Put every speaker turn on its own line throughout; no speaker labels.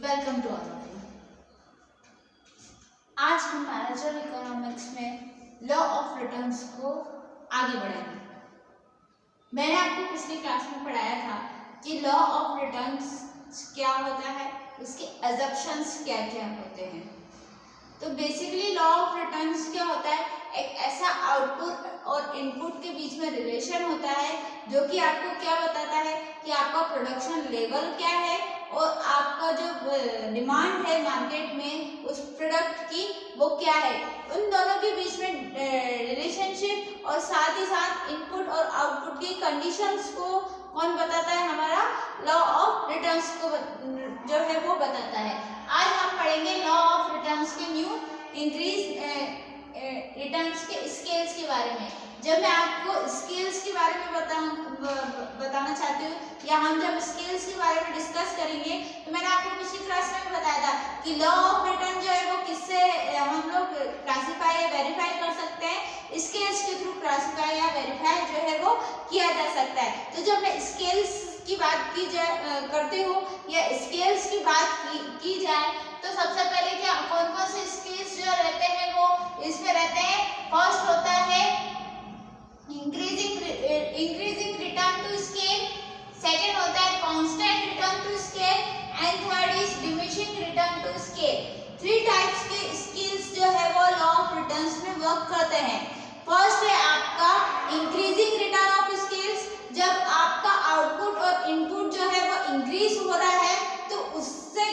Welcome to all of you. आज हम manager economics में लॉ ऑफ रिटर्न्स को आगे बढ़ाएंगे। मैंने आपको पिछली क्लास में पढ़ाया था कि लॉ ऑफ रिटर्न्स क्या होता है, उसके अजम्पशंस क्या क्या होते हैं। तो बेसिकली लॉ ऑफ रिटर्न्स क्या होता है, एक ऐसा आउटपुट और इनपुट के बीच में रिलेशन होता है जो कि आपको क्या बताता है कि आपका प्रोडक्शन लेवल क्या है और आपका जो डिमांड है मार्केट में उस प्रोडक्ट की वो क्या है। उन दोनों के बीच में रिलेशनशिप और साथ ही साथ इनपुट और आउटपुट की कंडीशंस को कौन बताता है, हमारा लॉ ऑफ रिटर्न्स को जो है वो बताता है। आज हम पढ़ेंगे लॉ ऑफ रिटर्न्स के न्यू इंक्रीज रिटर्न्स के स्केल्स के बारे में। जब मैं आपको स्केल्स के बारे में बताना चाहती हूँ या हम जब स्केल्स के बारे में डिस्कस करेंगे तो मैंने आपको पिछली क्लास में बताया था कि लॉ ऑफ रिटर्न जो है वो किससे हम लोग क्लासिफाई या वेरीफाई कर सकते हैं, स्केल्स के थ्रू क्लासिफाई या वेरीफाई जो है वो किया जा सकता है। तो जब मैं स्केल्स की बात करती हूँ या स्केल्स की बात की जाए तो सबसे पहले क्या कौन कौन से स्केल्स जो रहते हैं वो इसमें रहते हैं। फर्स्ट होता है increasing return to scale, second होता है constant return to scale and third is diminishing return to scale. Three types के स्केल्स जो है वो लॉ ऑफ रिटर्न्स में वर्क करते हैं। फर्स्ट है आपका इंक्रीजिंग रिटर्न ऑफ स्केल्स, जब आपका आउटपुट और इनपुट जो है वो इंक्रीज हो रहा है तो उससे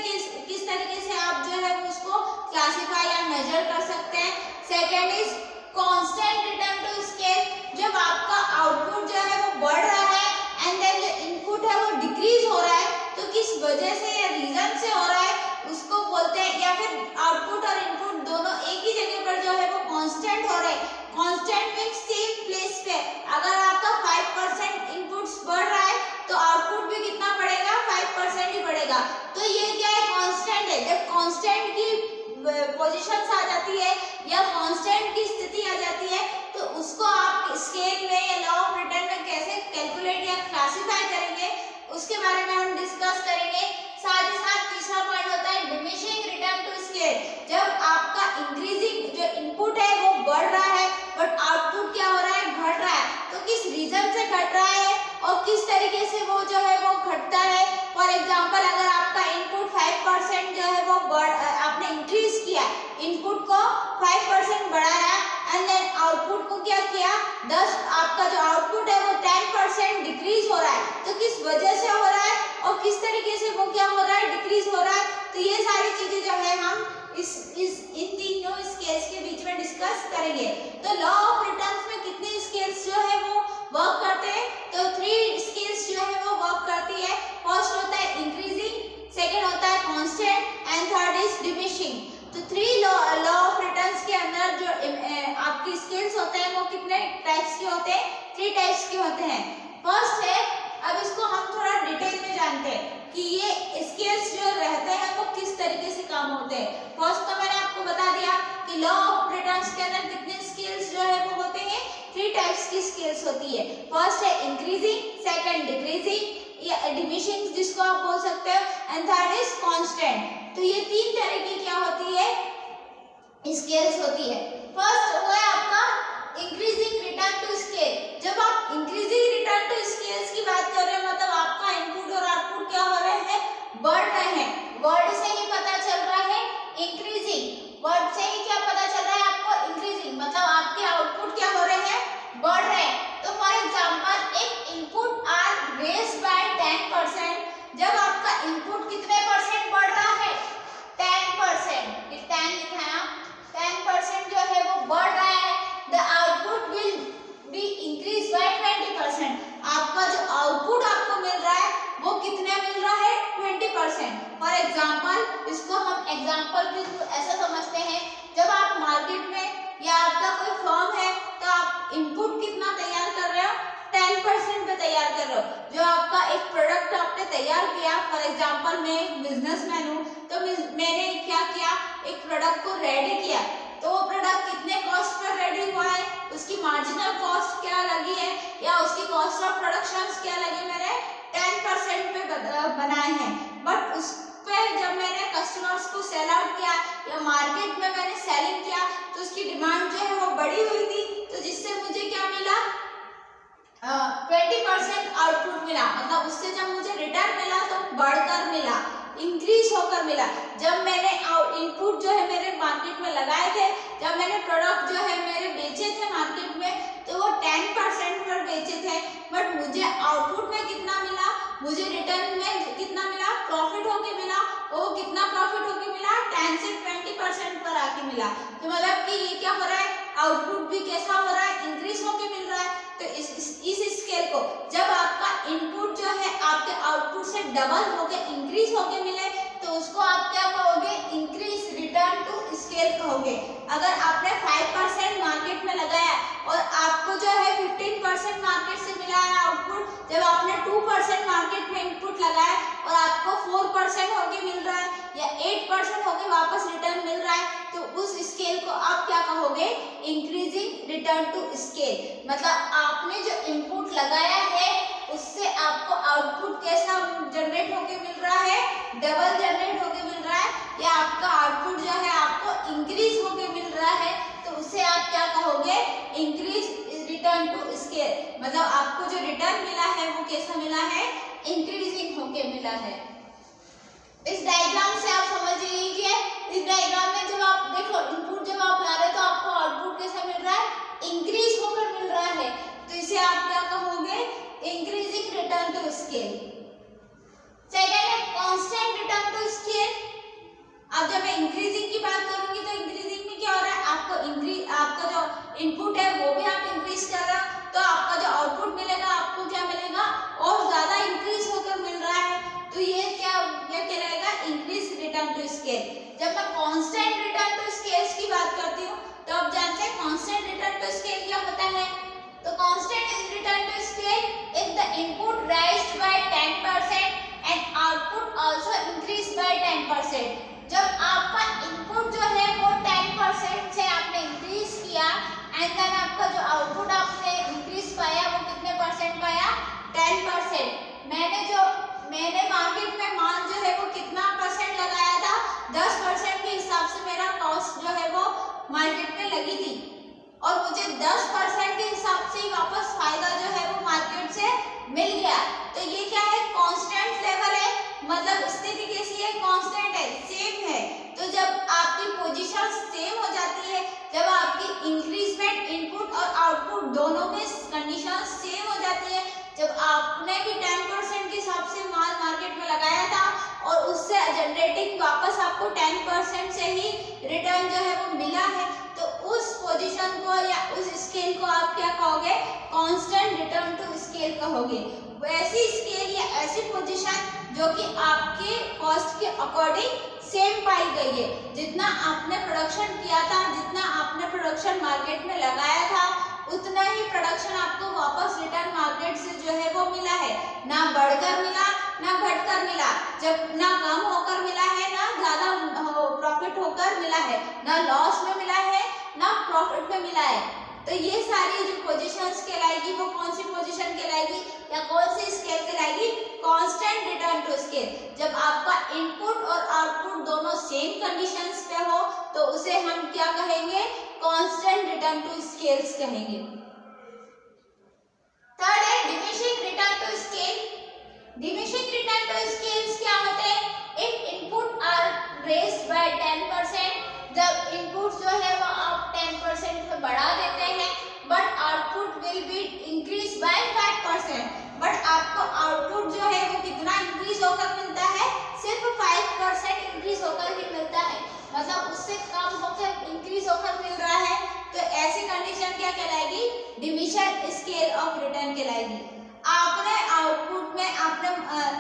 किस तरीके से आप जो है उसको क्लासिफाई या मेजर कर सकते हैं। Second is constant return to scale, जब आपका आउटपुट जो है वो बढ़ रहा है एंड देन जो इनपुट है वो डिक्रीज हो रहा है तो किस वजह से या रीजन से हो रहा है उसको बोलते हैं, या फिर आउटपुट और इनपुट दोनों एक ही जगह पर जो है वो कांस्टेंट हो रहे हैं। कांस्टेंट मींस सेम प्लेस पे, अगर आपका 5% इनपुट्स बढ़ रहा है तो आउटपुट भी कितना बढ़ेगा, 5% ही बढ़ेगा। तो ये क्या है, कांस्टेंट है। जब कांस्टेंट की पोजीशंस आ जाती है या कांस्टेंट की स्थिति आ जाती है तो उसको आप स्केल में या लॉ ऑफ रिटर्न में कैसे कैलकुलेट या क्लासिफाई करेंगे उसके बारे में हम डिस्कस करेंगे। साथ ही साथ तीसरा पॉइंट होता है डिमिनिशिंग रिटर्न टू स्केल, जब आपका इंक्रीजिंग जो इनपुट है वो बढ़ रहा है बट आउटपुट क्या हो रहा है, घट रहा है। तो किस रीजन से घट रहा है और किस तरीके से वो जो है वो घटता है। फॉर एग्जांपल अगर आपका इनपुट 5% जो है वो आपने इंक्रीज किया, इनपुट को 5% बढ़ाया एंड देन आउटपुट को क्या किया 10, आपका जो आउटपुट है वो 10% डिक्रीज हो रहा है तो किस वजह से हो रहा है और किस तरीके से वो क्या हो रहा है, डिक्रीज हो रहा है। तो ये सारी चीजें जो है हम इन तीनों स्केल्स के बीच में डिस्कस करेंगे। तो लॉ ऑफ रिटर्न्स में कितने स्केल्स जो है वो वर्क करते हैं, तो 3 स्केल्स जो है वो वर्क करती है। फर्स्ट होता है इंक्रीजिंग, सेकंड होता है constant and third is diminishing. तो 3 लॉ ऑफ रिटर्न्स के अंदर जो आपकी स्केल्स होते हैं वो कितने टाइप्स के होते हैं, 3 टाइप्स के होते हैं। फर्स्ट है, अब इसको हम थोड़ा डिटेल में जानते हैं कि ये स्केल्स जो रहते हैं वो किस तरीके से काम होते हैं। फर्स्ट तो मैंने आपको बता दिया कि लॉ ऑफ रिटर्न्स के अंदर कितने स्केल्स जो है वो होते हैं, 3 टाइप्स की स्केल्स होती है। फर्स्ट है इंक्रीजिंग, सेकंड डिक्रीजिंग या डिमिनिशिंग जिसको आप बोल सकते हो एंड थर्ड इज कांस्टेंट। तो ये 3 तरह की क्या होती है, स्केल्स होती है। फर्स्ट हुआ है आपका इंक्रीजिंग रिटर्न टू स्केल, जब आप इंक्रीजिंग रिटर्न टू स्केल्स की बात कर रहे हैं मतलब आपका इनपुट और आउटपुट क्या हो रहे हैं, बढ़ रहे हैं। वर्ड से ही पता चल रहा है इंक्रीजिंग, वर्ड से ही क्या पता चल रहा है आपको, इंक्रीजिंग, मतलब आपके आउटपुट क्या हो रहे हैं, बढ़ रहे हैं। तो फॉर एग्जांपल एक इनपुट आर रेज्ड बाय 10%, जब आपका इनपुट कितने परसेंट बढ़ रहा है, 10%, ये 10 लिखा है, 10% जो है वो बढ़ रहा है, the output will be increase by 20%, आपका जो आउटपुट आपको मिल रहा है वो कितना मिल रहा है, 20%। फॉर एग्जांपल इसको हम एग्जांपल के थ्रू ऐसा समझते हैं, जब आप मार्केट में या आपका कोई फर्म है तो आप इनपुट कितना तैयार कर रहे हो, 10% पे तैयार कर रहे हो। जो आपका एक प्रोडक्ट आपने तैयार किया, फॉर एग्जांपल मैं एक बिजनेसमैन हूँ तो मैंने क्या किया, एक प्रोडक्ट को रेडी किया, तो वो प्रोडक्ट कितने कॉस्ट पर रेडी हुआ है, उसकी मार्जिनल कॉस्ट क्या लगी है या उसकी कॉस्ट ऑफ प्रोडक्शन क्या लगी, मैंने 10% पे बनाए हैं, बट उस पे है जब मैंने कस्टमर्स को सेल आउट किया या मार्केट में मैंने सेलिंग किया तो उसकी डिमांड जो है वो बढ़ी हुई थी, तो जिससे मुझे क्या मिला 20% आउटपुट मिला। मतलब उससे जब मुझे रिटर्न मिला तो बढ़कर मिला, इंक्रीज होकर मिला। जब मैंने इनपुट जो है मेरे मार्केट में लगाए थे, जब मैंने प्रोडक्ट जो है मेरे बेचे थे मार्केट में तो वो 10% पर बेचे थे, बट मुझे आउटपुट में कितना मिला, मुझे रिटर्न में कितना मिला, प्रॉफिट होके मिला। वो कितना प्रॉफिट होके मिला, 10 से 20% पर आके मिला। तो मतलब कि ये क्या हो रहा है, आउटपुट भी कैसा हो रहा है, इंक्रीज होके मिल रहा है। तो इस स्केल को जब आपका इनपुट जो है आपके आउटपुट से डबल होके इंक्रीज होके मिले तो उसको आप क्या कहोगे, इंक्रीज रिटर्न टू स्केल कहोगे। अगर आपने 5% मार्केट में लगाया और आपको जो है 15% मार्केट से मिला है आउटपुट, जब आपने 2% मार्केट में इनपुट लगाया और आपको 4% होके मिल रहा है या 8% होके वापस रिटर्न मिल रहा है, तो उस स्केल को आप क्या कहोगे, इंक्रीजिंग रिटर्न टू स्केल। मतलब आपने जो इनपुट लगाया है उससे आपको आउटपुट कैसा जनरेट होके मिल रहा है, डबल जनरेट होके मिल रहा है, या आपका आउटपुट जो है आपको इंक्रीज होके मिल रहा है, तो उसे आप क्या कहोगे, इंक्रीज रिटर्न टू स्केल। मतलब आपको जो रिटर्न मिला है वो कैसा मिला है, इंक्रीजिंग होके मिला है। इस डायग्राम से आप समझ लीजिए, इस डायग्राम में जब आप देखो इनपुट जब आप ला रहे हो तो आपको आउटपुट कैसा मिल रहा है, इंक्रीज होकर मिल रहा है, तो इसे आप क्या कहोगे, increasing return to scale. Second है कांस्टेंट रिटर्न टू स्केल। अब जब मैं इंक्रीजिंग की बात करूंगी तो इंक्रीजिंग में क्या हो रहा है, आपका जो इनपुट है वो भी आप इंक्रीज कर रहे हो, तो आपका जो आउटपुट मिलेगा आपको क्या मिलेगा, और ज्यादा इंक्रीज होकर मिल रहा है, तो ये क्या कहलाएगा, इंक्रीज रिटर्न टू स्केल। जब मैं कांस्टेंट रिटर्न टू स्केल्स की बात करती हूँ तो आप जानते हैं कांस्टेंट रिटर्न टू स्केल क्या होता है। तो constant return to scale if the input raised by 10% and output also increase by 10%। जब आपका इनपुट जो है वो 10% से आपने इंक्रीज किया एंड देन आपका जो आउटपुट आपने इंक्रीज पाया वो कितने परसेंट पाया, 10%। मैंने मार्केट में माल जो है वो कितना परसेंट लगाया था, 10% के हिसाब से मेरा कॉस्ट जो है वो मार्केट में लगी थी और मुझे 10% के हिसाब से ही वापस फायदा जो है वो मार्केट से मिल गया। तो ये क्या है, कांस्टेंट लेवल है, मतलब स्थिति कैसी है, कांस्टेंट है, सेम है। तो जब आपकी पोजीशन सेम हो जाती है, जब आपकी इंक्रीजमेंट इनपुट और आउटपुट दोनों में कंडीशन सेम हो जाती है, जब आपने भी 10% के हिसाब से माल मार्केट में लगाया था और उससे जनरेटिंग वापस आपको 10% से ही रिटर्न जो है वो मिला है, तो उस पोजीशन को या उस स्केल को आप क्या कहोगे, कांस्टेंट रिटर्न टू स्केल कहोगे। वैसी स्केल या ऐसी पोजीशन जो कि आपके कॉस्ट के अकॉर्डिंग सेम पाई गई है, जितना आपने प्रोडक्शन किया था, जितना आपने प्रोडक्शन मार्केट में लगाया था, उतना ही प्रोडक्शन आपको वापस रिटर्न मार्केट से जो है वो मिला है, ना बढ़कर मिला ना घटकर मिला, जब ना कम होकर मिला है ना ज्यादा प्रॉफिट होकर मिला है, ना लॉस में मिला है ना प्रॉफिट में मिला है। तो ये सारी जो पोजीशंस कहलाएगी वो कौन सी पोजीशन कहलाएगी या कौन सी स्केल कहलाएगी, कांस्टेंट रिटर्न टू स्केल। जब आपका इनपुट और आउटपुट दोनों सेम कंडीशंस पे हो तो उसे हम क्या कहेंगे, कांस्टेंट रिटर्न टू स्केल्स कहेंगे। थर्ड है diminishing return to scale. Diminishing return to scales क्या होते हैं, if input are raised by 10%, जब इनपुट जो है वो आप 10% पे बढ़ा देते हैं, but output will be increase by 5%, but आपको आउटपुट जो है वो कितना इंक्रीज होकर मिलता है, सिर्फ 5% इंक्रीज होकर ही मिलता है, मतलब उससे कम होकर इंक्रीज होकर मिल रहा है, तो ऐसी कंडीशन क्या कहलाएगी, डिमिनिशिंग स्केल ऑफ रिटर्न कहलाएगी। आपने आउटपुट में आपने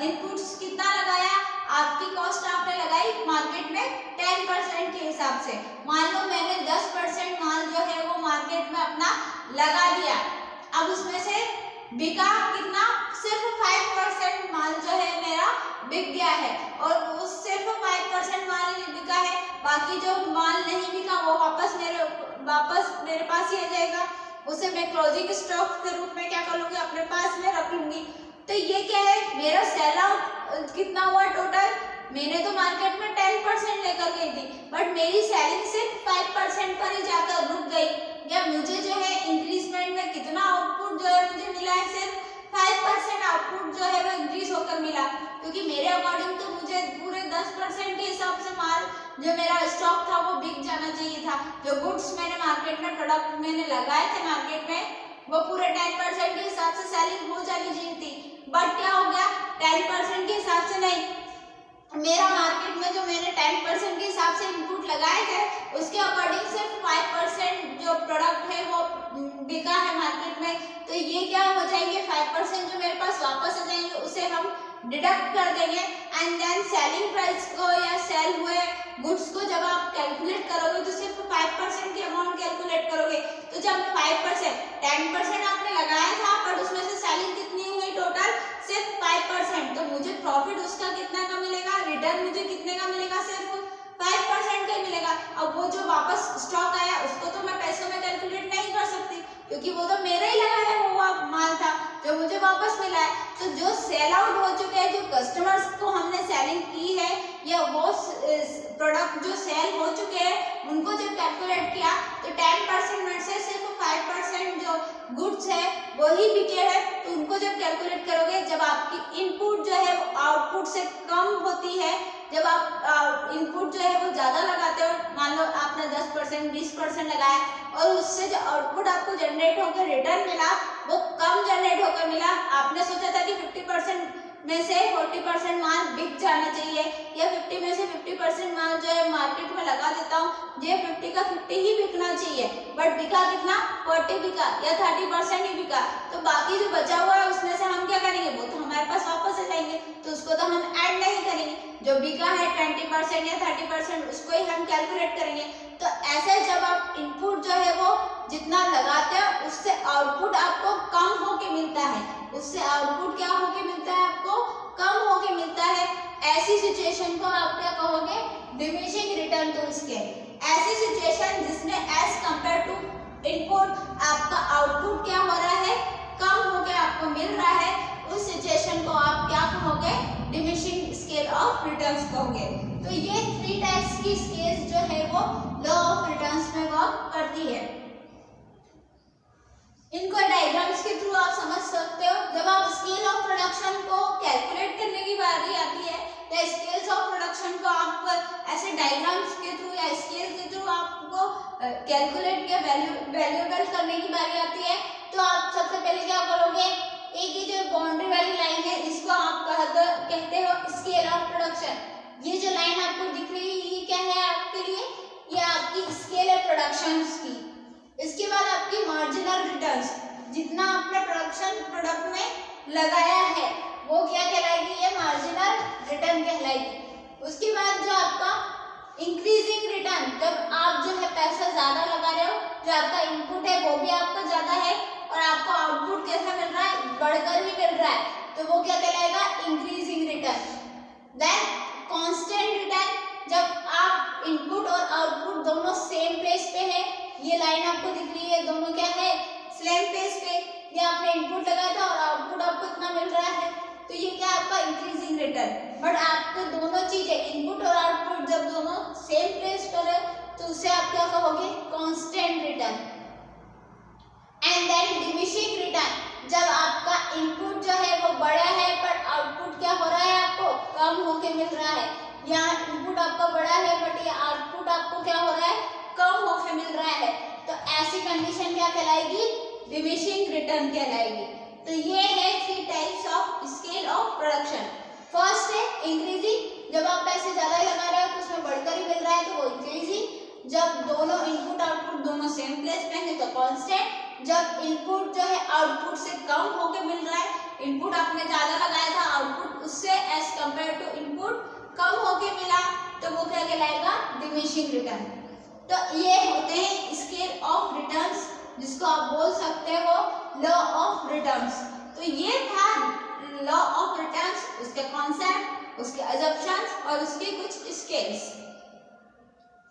इनपुट्स कितना लगाया, आपकी कॉस्ट आपने लगाई मार्केट में 10% के हिसाब से, मान लो मैंने 10% माल जो है वो मार्केट में अपना लगा दिया, अब उसमें से बिका कितना, सिर्फ 5% माल जो है मेरा बिक गया है, और उस सिर्फ 5% माल ही बिका है, बाकी जो माल नहीं बिका वो वापस मेरे पास ही आ जाएगा, उसे मैं क्लोजिंग स्टॉक के रूप में क्या कर लूंगी, अपने पास में रख लूंगी। तो ये क्या है, मेरा सेल आउट कितना हुआ, टोटल मैंने तो मार्केट में 10% लेकर गई थी, बट मेरी सेलिंग सिर्फ 5% पर ही जाकर रुक गई, या मुझे जो है इंक्रीजमेंट में कितना आउटपुट जो है मुझे मिला है, सिर्फ 5% आउटपुट जो है वो इंक्रीज होकर मिला, क्योंकि मेरे अकॉर्डिंग तो मुझे पूरे 10% के हिसाब से माल जो मेरा स्टॉक था वो बिक जाना चाहिए था। जो गुड्स मैंने मार्केट में, प्रोडक्ट मैंने लगाए थे मार्केट में, वो पूरे 10% के हिसाब से सेलिंग हो जानी चाहिए थी, बट क्या हो गया, 10% के हिसाब से नहीं, मेरा मार्केट में जो मैंने 10% के हिसाब से इनपुट लगाए थे उसके अकॉर्डिंग सिर्फ 5% जो प्रोडक्ट है वो बिका है मार्केट में। तो ये क्या हो जाएंगे, 5% जो मेरे पास वापस आ जाएंगे उसे हम डिडक्ट कर देंगे, एंड देन सेलिंग प्राइस को या सेल हुए गुड्स को जब आप कैलकुलेट करोगे तो सिर्फ 5% की अमाउंट कैलकुलेट करोगे। तो जब 5% 10% आपने लगाया था बट उसमें से सेलिंग कितनी हुई टोटल, सिर्फ 5%, तो मुझे प्रॉफिट उसका कितना का मिलेगा, रिटर्न मुझे कितने का मिलेगा, सिर्फ 5% का ही मिलेगा। अब वो जो वापस स्टॉक आया उसको तो मैं पैसों में कैलकुलेट नहीं कर सकती, क्योंकि वो तो मेरा ही लगाया हुआ माल था जो मुझे वापस मिला है। तो जो सेल आउट हो चुके हैं, जो कस्टमर्स को हमने सेलिंग की है, या वो प्रोडक्ट जो सेल हो चुके हैं उनको जब कैलकुलेट किया तो 10% में से सिर्फ 5% जो गुड्स है वही बिके हैं। तो उनको जब कैलकुलेट करोगे, जब आपकी इनपुट जो है वो आउटपुट से कम होती है, जब आप इनपुट जो है वो ज़्यादा लगाते हो, मान लो आपने 10% 20% लगाया और उससे जो आउटपुट आपको जनरेट होकर रिटर्न मिला वो कम जनरेट होकर मिला, आपने सोचा था कि 50% में से 40% माल बिक जाना चाहिए, या 50 में से 50% माल जो है मार्केट में लगा देता हूँ, ये 50 का 50 ही बिकना चाहिए, बट बिका कितना, 40 बिका या 30% ही बिका। तो बाकी जो बचा हुआ है उसमें से हम क्या करेंगे, वो तो हमारे पास वापस आ जाएंगे, तो उसको तो हम ऐड नहीं करेंगे। जो बिका है 20% या 30% उसको ही हम कैलकुलेट करेंगे। तो ऐसे जब आप इनपुट जो है वो जितना लगाते हो उससे आउटपुट आपको कम होके मिलता है, उससे आउटपुट क्या होके मिलता है, आपको कम होके मिलता है। ऐसी सिचुएशन को आप क्या कहोगे, डिमिनिशिंग रिटर्न टू स्केल। ऐसी सिचुएशन जिसमें एज कंपेयर टू इनपुट आपका आउटपुट क्या हो रहा है, कम होके आपको मिल रहा है, उस सिचुएशन को आप क्या कहोगे, डिमिनिशिंग स्केल ऑफ रिटर्न्स कहोगे। तो ये 3 टाइप्स की स्केल्स जो है वो लॉ ऑफ रिटर्न्स में वर्क करती है। इनको डायग्राम्स के थ्रू आप समझ सकते हो। जब आप स्केल ऑफ प्रोडक्शन को कैलकुलेट करने की बारी आती है या स्केल्स ऑफ प्रोडक्शन को आप ऐसे डायग्राम्स के थ्रू या स्केल के थ्रू आपको कैलकुलेट या वैल्यूएबल करने की बारी आती है, तो आप सबसे पहले क्या करोगे, एक ही जो बाउंड्री वाली लाइन है इसको आप कहते हो स्केल ऑफ प्रोडक्शन। ये जो लाइन आपको दिख रही है ये क्या है आपके लिए, ये आपकी स्केल है प्रोडक्शंस की। इसके बाद आपकी मार्जिनल रिटर्न्स, जितना आपने प्रोडक्ट में लगाया है वो क्या कहलाएगी, ये मार्जिनल रिटर्न कहलाएगी। उसके बाद जो आपका इंक्रीजिंग रिटर्न, जब आप जो है पैसा ज्यादा लगा रहे हो, जो आपका इनपुट है वो भी आपका ज्यादा है और आपको आउटपुट कैसा मिल रहा है, बढ़कर ही मिल रहा है, तो वो क्या कहलाएगा, increasing return. Then constant return, जब आप इनपुट और आउटपुट दोनों सेम प्लेस पे है, ये लाइन आपको दिख रही है, दोनों क्या है, सेम प्लेस पे, ये आपने इनपुट लगाया था और आउटपुट आपको इतना मिल रहा है, तो ये क्या आपका इंक्रीजिंग रिटर्न। बट आपको दोनों चीजें इनपुट और आउटपुट जब दोनों सेम प्लेस पर है तो उसे आप क्या कहोगे, constant return. And then diminishing return, जब आपका इनपुट जो है वो बड़ा है पर आउटपुट क्या हो रहा है, आपको कम होके मिल रहा है, यहाँ इनपुट आपका बड़ा है बट ये आउटपुट आपको क्या हो रहा है, कम होके मिल रहा है, तो ऐसी कंडीशन क्या कहलाएगी, डिमिनिशिंग रिटर्न कहलाएगी। तो ये है 3 types of scale of production. First है इंक्रीजिंग, जब आप पैसे ज्यादा लगा रहे हो तो उसमें बढ़कर ही मिल रहा है तो वो इंक्रीजिंग। जब दोनों इनपुट आउटपुट दोनों सेम प्लेस पे हैं तो कांस्टेंट। जब इनपुट जो है आउटपुट से कम होके मिल रहा है, इनपुट आपने ज्यादा लगाया था, आउटपुट उससे एज कंपेयर टू इनपुट कम होके मिला, तो वो क्या कहलाएगा, डिमिनिशिंग रिटर्न। तो ये होते हैं स्केल ऑफ रिटर्न्स, जिसको आप बोल सकते हो लॉ ऑफ रिटर्न्स। तो ये था लॉ ऑफ रिटर्न्स, उसके कॉन्सेप्ट, उसके अजम्पशंस और उसके कुछ स्केल्स।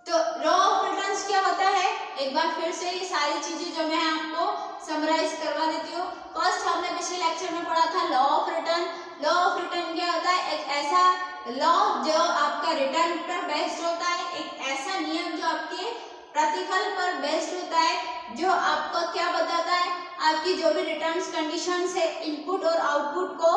तो लॉ ऑफ रिटर्न्स क्या होता है, एक बार फिर से ये सारी चीजें जो मैं आपको समराइज करवा देती हूँ। फर्स्ट हमने पिछले लेक्चर में पढ़ा था law of return. Law of return क्या होता है, एक ऐसा लॉ जो आपका रिटर्न पर बेस्ड होता है, एक ऐसा नियम जो आपके प्रतिफल पर बेस्ड होता है, जो आपको क्या बताता है, आपकी जो भी रिटर्न्स कंडीशंस है इनपुट और आउटपुट को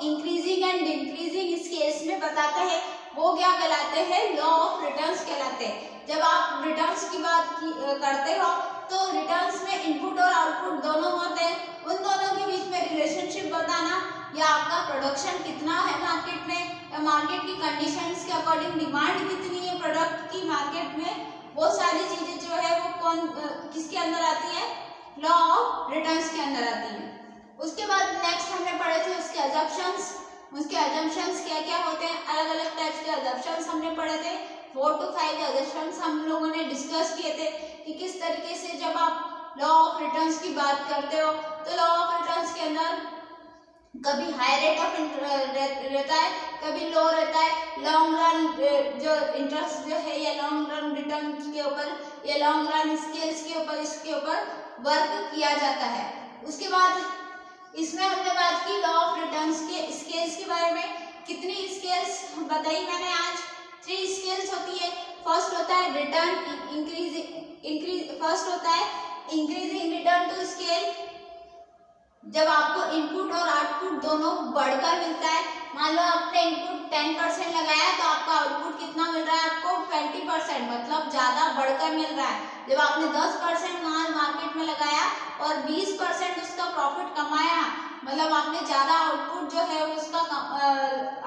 इंक्रीजिंग एंड डिक्रीजिंग स्केल्स में बताता है, वो क्या कहलाते हैं, लॉ ऑफ रिटर्न्स कहलाते हैं। जब आप रिटर्न्स की बात करते हो तो रिटर्न्स में इनपुट और आउटपुट दोनों होते हैं, उन दोनों के बीच में रिलेशनशिप बताना, या आपका प्रोडक्शन कितना है मार्केट में, या मार्केट की कंडीशंस के अकॉर्डिंग डिमांड कितनी है प्रोडक्ट की मार्केट में, वो सारी चीजें जो है वो कौन किसके अंदर आती है, लॉ ऑफ रिटर्न्स के अंदर आती है। उसके बाद नेक्स्ट हमने पढ़े थे उसके अजम्पशंस। उसके अजम्पशंस क्या क्या होते हैं, अलग अलग टाइप्स के अजम्पशंस हमने पढ़े थे, 4 to 5 अजम्पशंस हम लोगों ने डिस्कस किए थे कि किस तरीके से जब आप लॉ ऑफ रिटर्न्स की बात करते हो तो लॉ ऑफ रिटर्न्स के अंदर कभी हाई रेट ऑफ रहता है, कभी लो रहता है, लॉन्ग रन जो इंटरेस्ट जो है या लॉन्ग रन रिटर्न के ऊपर या लॉन्ग रन स्केल्स के ऊपर इसके ऊपर वर्क किया जाता है। उसके बाद इसमें हमने बात की लॉ ऑफ रिटर्न्स के स्केल्स के बारे में, कितनी स्केल्स बताई मैंने आज, 3 स्केल्स होती है। फर्स्ट होता है रिटर्न फर्स्ट होता है इंक्रीजिंग रिटर्न टू स्केल, जब आपको इनपुट और आउटपुट दोनों बढ़कर मिलता है। मान लो आपने इनपुट 10% लगाया तो आपका आउटपुट कितना मिल रहा है, आपको 20%, मतलब ज्यादा बढ़कर मिल रहा है। जब आपने 10% माल मार्केट में लगाया और 20% उसका प्रॉफिट कमाया, मतलब आपने ज्यादा आउटपुट जो है उसका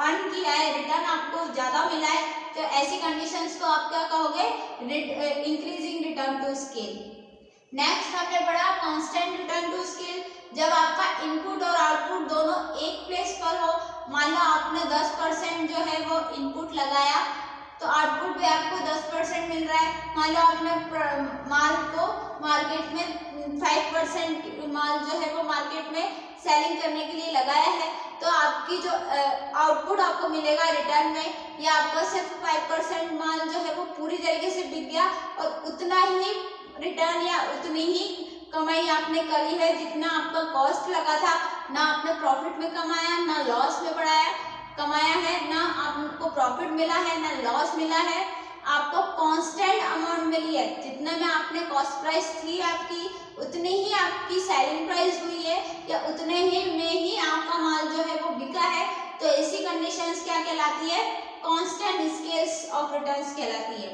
अर्न किया है, रिटर्न आपको ज्यादा मिला है, तो ऐसी कंडीशंस को आप क्या कहोगे, increasing return to scale. Next हमने पढ़ा कांस्टेंट रिटर्न टू स्केल, जब आपका इनपुट और आउटपुट दोनों एक प्लेस पर हो। मान लो आपने 10% जो है वो इनपुट लगाया तो आउटपुट भी आपको 10% मिल रहा है। मान लो आपने माल को मार्केट में 5% माल जो है वो मार्केट में सेलिंग करने के लिए लगाया है, तो आपकी जो आउटपुट आपको मिलेगा रिटर्न में, या आपका सिर्फ 5% माल जो है वो पूरी तरीके से बिक गया और उतना ही रिटर्न या उतनी ही कमाई आपने करी है जितना आपका कॉस्ट लगा था। ना आपने प्रॉफिट में कमाया, ना लॉस में कमाया है, ना आपको प्रॉफिट मिला है, ना लॉस मिला है, आपको कांस्टेंट अमाउंट मिली है। जितना में आपने कॉस्ट प्राइस थी आपकी, उतनी ही आपकी सेलिंग प्राइस हुई है, या उतने ही में ही आपका माल जो है वो बिका है। तो ऐसी कंडीशंस क्या कहलाती है, कांस्टेंट स्केल्स ऑफ रिटर्न्स कहलाती है।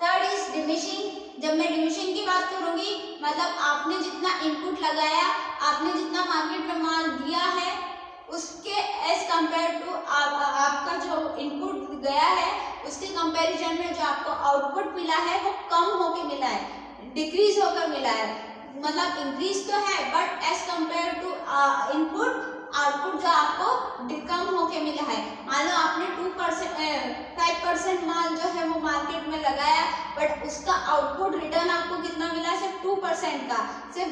Third is diminishing. जब मैं डिमिनिशिंग की बात करूंगी, मतलब आपने जितना इनपुट लगाया, आपने जितना मार्केट में माल दिया है, उसके एज कंपेयर टू आपका जो इनपुट गया है उसके कंपैरिजन में जो आपको आउटपुट मिला है वो कम होके मिला है, डिक्रीज होकर मिला है। मतलब इंक्रीज तो है but as compare to input output जो आपको कम होके मिला है। मान लो आपने 5% माल जो है वो मार्केट में लगाया, बट उसका आउटपुट रिटर्न आपको कितना मिला, सिर्फ 2% का, सिर्फ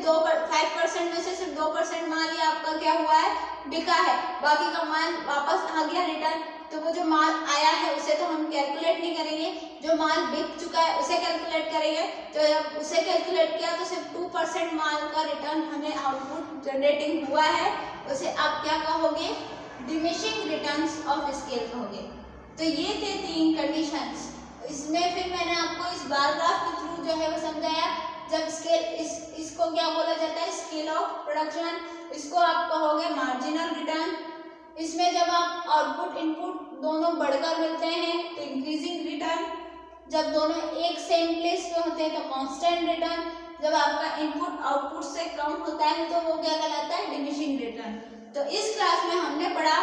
5% में से सिर्फ 2% माल ही आपका क्या हुआ है, बिका है, बाकी का माल वापस आ गया रिटर्न। तो वो जो माल आया है उसे तो हम कैलकुलेट नहीं करेंगे, जो माल बिक चुका है उसे कैलकुलेट करेंगे। तो जब उसे कैलकुलेट किया तो सिर्फ 2% माल का रिटर्न हमें आउटपुट जनरेटिंग हुआ है, उसे आप क्या कहोगे, डिमिनिशिंग रिटर्न्स ऑफ स्केल कहोगे। तो ये थे 3 कंडीशंस। इसमें फिर मैंने आपको इस बार ग्राफ के थ्रू जो है वो समझाया। जब स्केल इसको क्या बोला जाता है, स्केल ऑफ प्रोडक्शन, इसको आप कहोगे मार्जिनल रिटर्न। इसमें जब आप आउटपुट इनपुट दोनों बढ़कर मिलते हैं तो इंक्रीजिंग रिटर्न, जब दोनों एक सेम प्लेस पे होते हैं तो कांस्टेंट रिटर्न, जब आपका इनपुट आउटपुट से कम होता है तो वो क्या कहलाता है, डिमिनिशिंग रिटर्न। तो इस क्लास में हमने पढ़ा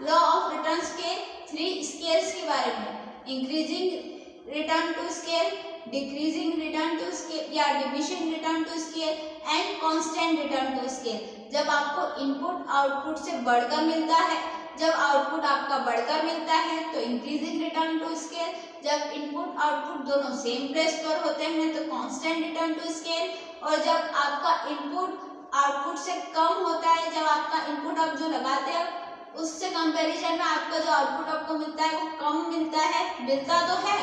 लॉ ऑफ रिटर्न्स के 3 स्केल्स के बारे में, increasing return to scale, decreasing return to scale या diminishing return to scale and constant return to scale. जब आपको इनपुट आउटपुट से बढ़कर मिलता है, जब आउटपुट आपका बढ़कर मिलता है तो इंक्रीजिंग रिटर्न टू स्केल, जब इनपुट आउटपुट दोनों सेम प्लेस पर होते हैं तो कांस्टेंट रिटर्न टू स्केल, और जब आपका इनपुट आउटपुट से कम होता है, जब आपका इनपुट आप जो लगाते हैं उससे कंपैरिजन में आपका जो आउटपुट आपको मिलता है वो कम मिलता है, मिलता तो है,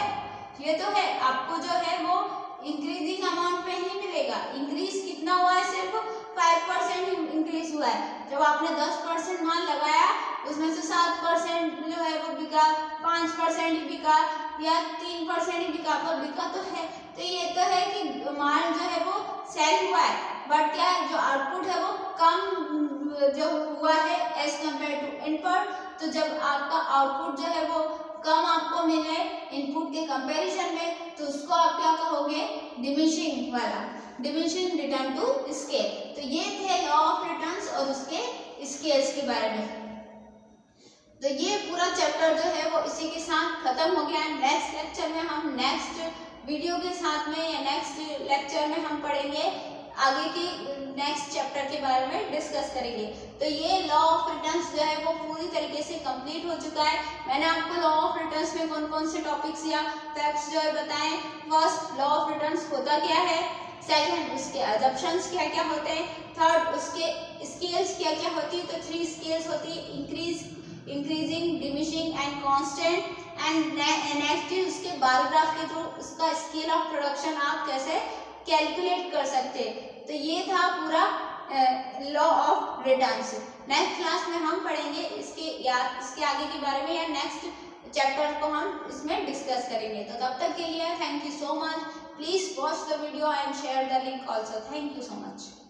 ये तो है, आपको जो है वो इंक्रीजिंग अमाउंट में ही मिलेगा। इंक्रीज कितना हुआ है, सिर्फ 5% इंक्रीज हुआ है। जब आपने 10% माल लगाया, उसमें से 7% जो है वो बिका, 5% ही बिका या 3% ही बिका, पर बिका तो है। तो ये तो है कि माल जो है वो सेल हुआ है, बट क्या है जो आउटपुट है वो कम जो हुआ है एज कम्पेयर टू इनपुट। तो जब आपका आउटपुट जो है वो कम आपको मिले इनपुट के कंपैरिजन में, तो उसको आप क्या कहोगे, डिमिनिशिंग वाला, डिमिनिशिंग रिटर्न टू स्केल। तो ये थे लॉ ऑफ रिटर्न्स और उसके स्केल्स के बारे में। तो ये पूरा चैप्टर जो है वो इसी के साथ खत्म हो गया। नेक्स्ट लेक्चर में हम नेक्स्ट वीडियो के साथ में या नेक्स्ट लेक्चर में हम पढ़ेंगे आगे की नेक्स्ट चैप्टर के बारे में डिस्कस करेंगे। तो ये लॉ ऑफ रिटर्न्स जो है वो पूरी तरीके से कंप्लीट हो चुका है। मैंने आपको लॉ ऑफ रिटर्न्स में कौन कौन से टॉपिक्स या फैक्ट्स जो है बताएं। फर्स्ट, लॉ ऑफ रिटर्न्स होता क्या है। सेकंड, उसके अजम्पशंस क्या क्या होते हैं। थर्ड, उसके स्केल्स क्या क्या होती है। तो 3 स्केल्स होती है, increasing, diminishing and constant. And next is उसके बार ग्राफ के थ्रू उसका स्केल ऑफ प्रोडक्शन आप कैसे कैलकुलेट कर सकते हैं। तो ये था पूरा law of returns. Next class में हम पढ़ेंगे इसके आगे के बारे में, या नेक्स्ट चैप्टर को हम इसमें डिस्कस करेंगे। तो तब तक के लिए thank you so much. Please watch the video and share the link also. Thank you so much.